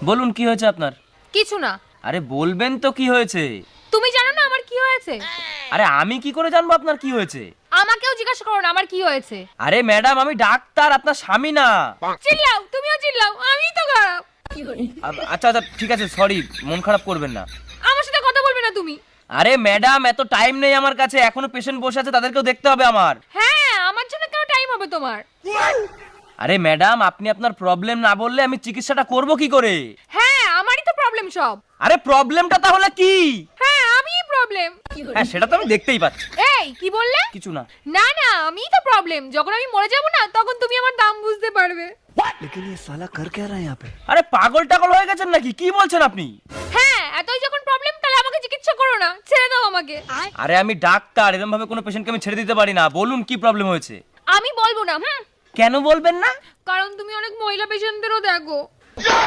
বলুন কি হয়েছে আপনার? কিছু না। আরে বলবেন তো কি হয়েছে? তুমি জানো না আমার কি হয়েছে? আরে আমি কি করে জানবো আপনার কি হয়েছে? আমাকেও জিজ্ঞাসা করো না আমার কি হয়েছে। আরে ম্যাডাম আমি ডাক্তার, আপনার স্বামী না। চিল্লাও, তুমিও চিল্লাও, আমিই তো খারাপ। আচ্ছা আচ্ছা ঠিক আছে, সরি, মন খারাপ করবেন না। আমার সাথে কথা বলবে না তুমি। আরে ম্যাডাম এত টাইম নেই আমার কাছে, এখনো পেশেন্ট বসে আছে, তাদেরকেও দেখতে হবে আমার। হ্যাঁ, আমার জন্য কেন টাইম হবে তোমার? আরে ম্যাডাম আপনি আপনার প্রবলেম না বললে আমি চিকিৎসাটা করব কি করে? হ্যাঁ, আমারই তো প্রবলেম সব। আরে প্রবলেমটা তাহলে কি? হ্যাঁ, আমিই প্রবলেম। হ্যাঁ সেটা তো আমি দেখতেই পাচ্ছি। এই কি বললে? কিছু না। না না, আমিই তো প্রবলেম। যখন আমি মরে যাব না তখন তুমি আমার দাম বুঝতে পারবে। लेकिन ये साला कर क्या रहा है यहाँ पे? আরে পাগল টাগল হয়ে গেছেন নাকি? কি বলছেন আপনি? হ্যাঁ, এতই যখন প্রবলেম তাহলে আমাকে চিকিৎসা করো না, ছেড়ে দাও আমাকে। আরে আমি ডাক্তার, এরকম ভাবে কোনো পেশেন্টকে আমি ছেড়ে দিতে পারি না। বলুন কি প্রবলেম হয়েছে? আমি বলবো না। কেন বলবেন না? কারণ তুমি অনেক মহিলা পেশেন্টদেরও দেখো।